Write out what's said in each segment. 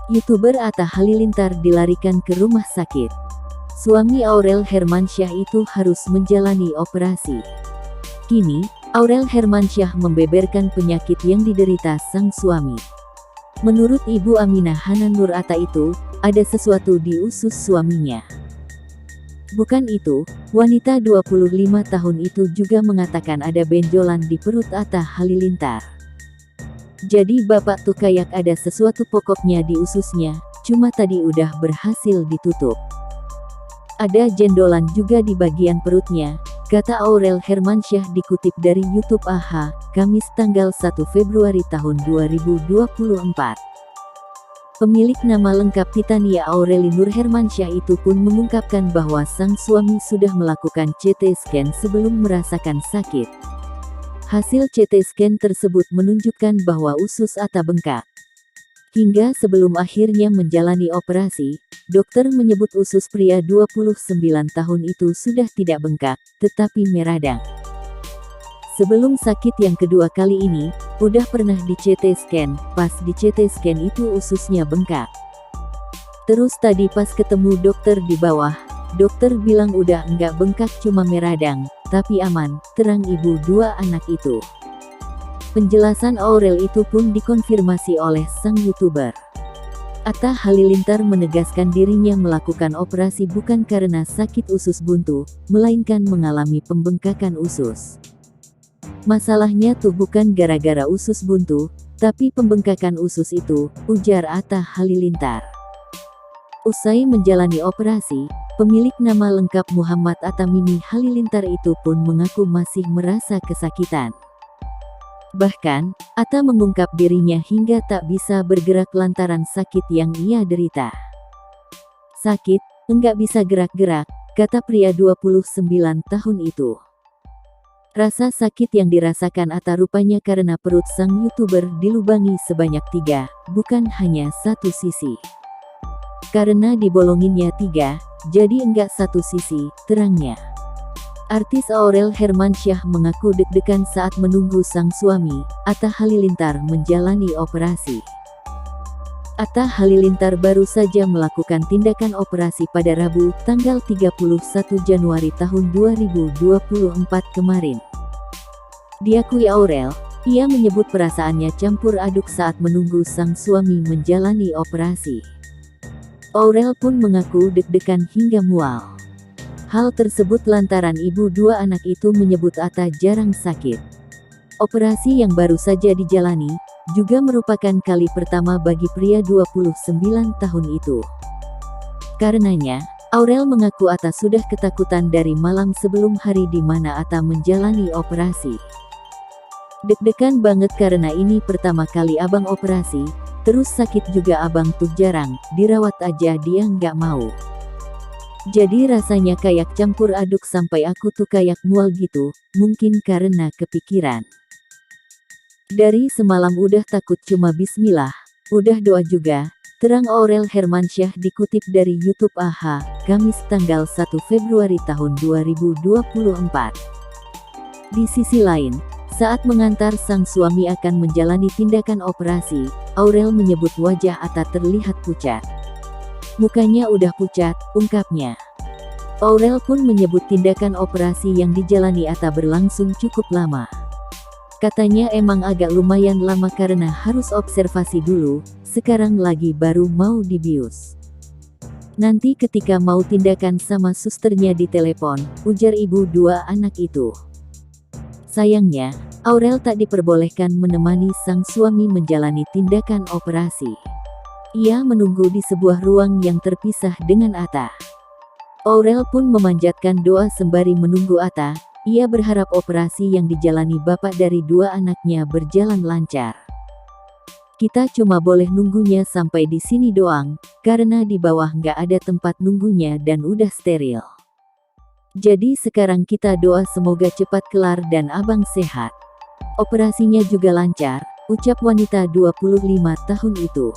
YouTuber Atta Halilintar dilarikan ke rumah sakit. Suami Aurel Hermansyah itu harus menjalani operasi. Kini, Aurel Hermansyah membeberkan penyakit yang diderita sang suami. Menurut Ibu Aminah Hanan Nur Atta itu, ada sesuatu di usus suaminya. Bukan itu, wanita 25 tahun itu juga mengatakan ada benjolan di perut Atta Halilintar. Jadi bapak tuh kayak ada sesuatu pokoknya di ususnya, cuma tadi udah berhasil ditutup. Ada jendolan juga di bagian perutnya, kata Aurel Hermansyah dikutip dari YouTube AHA, Kamis tanggal 1 Februari tahun 2024. Pemilik nama lengkap Titania Aureli Nur Hermansyah itu pun mengungkapkan bahwa sang suami sudah melakukan CT scan sebelum merasakan sakit. Hasil CT scan tersebut menunjukkan bahwa usus Atta bengkak. Hingga sebelum akhirnya menjalani operasi, dokter menyebut usus pria 29 tahun itu sudah tidak bengkak, tetapi meradang. Sebelum sakit yang kedua kali ini, udah pernah di CT scan, pas di CT scan itu ususnya bengkak. Terus tadi pas ketemu dokter di bawah, dokter bilang udah enggak bengkak cuma meradang, tapi aman, terang ibu dua anak itu. Penjelasan Aurel itu pun dikonfirmasi oleh sang YouTuber. Atta Halilintar menegaskan dirinya melakukan operasi bukan karena sakit usus buntu, melainkan mengalami pembengkakan usus. Masalahnya tuh bukan gara-gara usus buntu, tapi pembengkakan usus itu, ujar Atta Halilintar. Usai menjalani operasi, pemilik nama lengkap Muhammad Atta Mimi Halilintar itu pun mengaku masih merasa kesakitan. Bahkan, Atta mengungkap dirinya hingga tak bisa bergerak lantaran sakit yang ia derita. Sakit, enggak bisa gerak-gerak, kata pria 29 tahun itu. Rasa sakit yang dirasakan Atta rupanya karena perut sang YouTuber dilubangi sebanyak 3, bukan hanya satu sisi. Karena dibolonginnya 3, jadi enggak satu sisi, terangnya. Artis Aurel Hermansyah mengaku deg-degan saat menunggu sang suami, Atta Halilintar menjalani operasi. Atta Halilintar baru saja melakukan tindakan operasi pada Rabu, tanggal 31 Januari tahun 2024 kemarin. Diakui Aurel, ia menyebut perasaannya campur aduk saat menunggu sang suami menjalani operasi. Aurel pun mengaku deg-degan hingga mual. Hal tersebut lantaran ibu dua anak itu menyebut Atta jarang sakit. Operasi yang baru saja dijalani, juga merupakan kali pertama bagi pria 29 tahun itu. Karenanya, Aurel mengaku Atta sudah ketakutan dari malam sebelum hari di mana Atta menjalani operasi. Deg-degan banget karena ini pertama kali abang operasi, terus sakit juga abang tuh jarang, dirawat aja dia nggak mau. Jadi rasanya kayak campur aduk sampai aku tuh kayak mual gitu, mungkin karena kepikiran. Dari semalam udah takut cuma bismillah, udah doa juga, terang Aurel Hermansyah dikutip dari YouTube AHA, Kamis tanggal 1 Februari tahun 2024. Di sisi lain, saat mengantar sang suami akan menjalani tindakan operasi, Aurel menyebut wajah Atta terlihat pucat. Mukanya udah pucat, ungkapnya. Aurel pun menyebut tindakan operasi yang dijalani Atta berlangsung cukup lama. Katanya emang agak lumayan lama karena harus observasi dulu, sekarang lagi baru mau dibius. Nanti ketika mau tindakan sama susternya ditelepon, ujar ibu dua anak itu. Sayangnya, Aurel tak diperbolehkan menemani sang suami menjalani tindakan operasi. Ia menunggu di sebuah ruang yang terpisah dengan Atta. Aurel pun memanjatkan doa sembari menunggu Atta. Ia berharap operasi yang dijalani bapak dari dua anaknya berjalan lancar. Kita cuma boleh nunggunya sampai di sini doang, karena di bawah nggak ada tempat nunggunya dan udah steril. Jadi sekarang kita doa semoga cepat kelar dan abang sehat. Operasinya juga lancar, ucap wanita 25 tahun itu.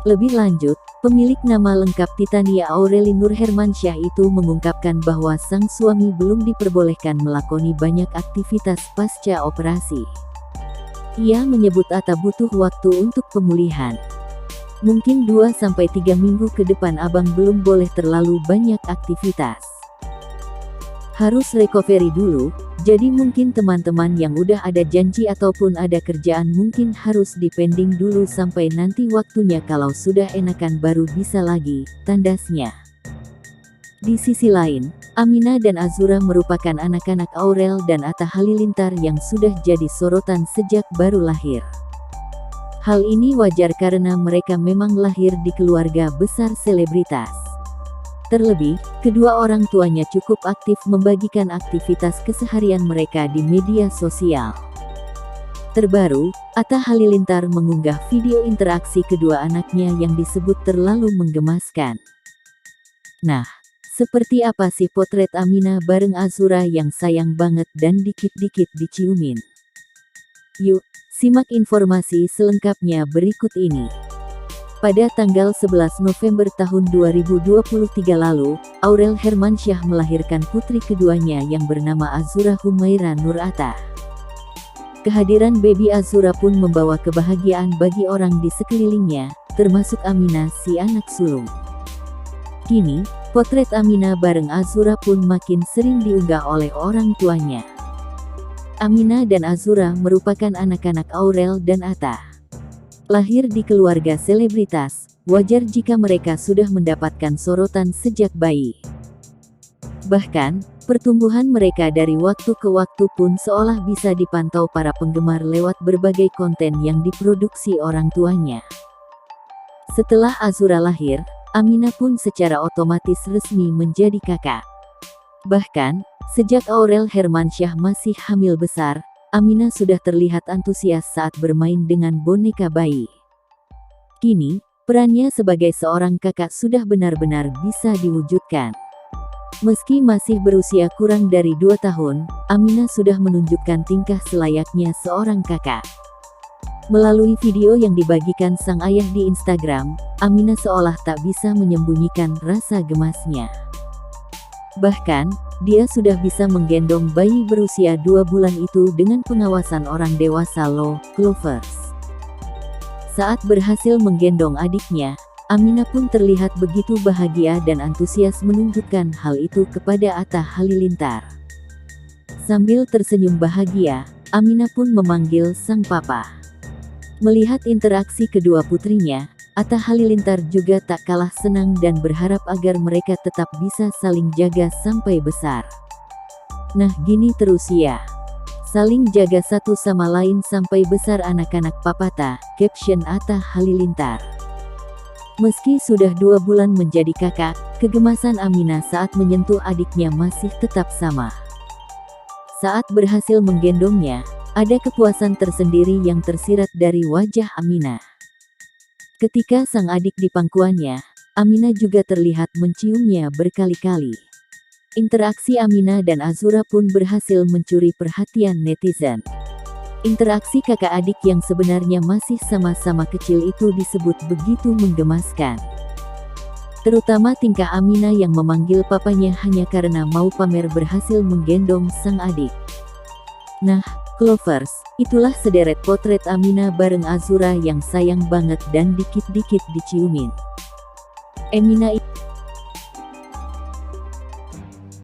Lebih lanjut, pemilik nama lengkap Titania Aureli Nur Hermansyah itu mengungkapkan bahwa sang suami belum diperbolehkan melakoni banyak aktivitas pasca operasi. Ia menyebut Atta butuh waktu untuk pemulihan. Mungkin 2-3 minggu ke depan abang belum boleh terlalu banyak aktivitas. Harus recovery dulu, jadi mungkin teman-teman yang udah ada janji ataupun ada kerjaan mungkin harus dipending dulu sampai nanti waktunya kalau sudah enakan baru bisa lagi, tandasnya. Di sisi lain, Aminah dan Azura merupakan anak-anak Aurel dan Atta Halilintar yang sudah jadi sorotan sejak baru lahir. Hal ini wajar karena mereka memang lahir di keluarga besar selebritas. Terlebih, kedua orang tuanya cukup aktif membagikan aktivitas keseharian mereka di media sosial. Terbaru, Atta Halilintar mengunggah video interaksi kedua anaknya yang disebut terlalu menggemaskan. Nah, seperti apa sih potret Aminah bareng Azura yang sayang banget dan dikit-dikit diciumin? Yuk, simak informasi selengkapnya berikut ini. Pada tanggal 11 November tahun 2023 lalu, Aurel Hermansyah melahirkan putri keduanya yang bernama Azura Humaira Nur Atta. Kehadiran baby Azura pun membawa kebahagiaan bagi orang di sekelilingnya, termasuk Aminah si anak sulung. Kini, potret Aminah bareng Azura pun makin sering diunggah oleh orang tuanya. Aminah dan Azura merupakan anak-anak Aurel dan Atta. Lahir di keluarga selebritas, wajar jika mereka sudah mendapatkan sorotan sejak bayi. Bahkan, pertumbuhan mereka dari waktu ke waktu pun seolah bisa dipantau para penggemar lewat berbagai konten yang diproduksi orang tuanya. Setelah Azura lahir, Aminah pun secara otomatis resmi menjadi kakak. Bahkan, sejak Aurel Hermansyah masih hamil besar, Aminah sudah terlihat antusias saat bermain dengan boneka bayi. Kini, perannya sebagai seorang kakak sudah benar-benar bisa diwujudkan. Meski masih berusia kurang dari 2 tahun, Aminah sudah menunjukkan tingkah selayaknya seorang kakak. Melalui video yang dibagikan sang ayah di Instagram, Aminah seolah tak bisa menyembunyikan rasa gemasnya. Bahkan, dia sudah bisa menggendong bayi berusia 2 bulan itu dengan pengawasan orang dewasa loh, Clovers. Saat berhasil menggendong adiknya, Aminah pun terlihat begitu bahagia dan antusias menunjukkan hal itu kepada Atta Halilintar. Sambil tersenyum bahagia, Aminah pun memanggil sang papa. Melihat interaksi kedua putrinya, Atta Halilintar juga tak kalah senang dan berharap agar mereka tetap bisa saling jaga sampai besar. Nah gini terus ya. Saling jaga satu sama lain sampai besar anak-anak papata, caption Atta Halilintar. Meski sudah 2 bulan menjadi kakak, kegemasan Aminah saat menyentuh adiknya masih tetap sama. Saat berhasil menggendongnya, ada kepuasan tersendiri yang tersirat dari wajah Aminah. Ketika sang adik di pangkuannya, Aminah juga terlihat menciumnya berkali-kali. Interaksi Aminah dan Azura pun berhasil mencuri perhatian netizen. Interaksi kakak adik yang sebenarnya masih sama-sama kecil itu disebut begitu menggemaskan. Terutama tingkah Aminah yang memanggil papanya hanya karena mau pamer berhasil menggendong sang adik. Nah, Clovers, itulah sederet potret Aminah bareng Azura yang sayang banget dan dikit-dikit diciumin. Aminah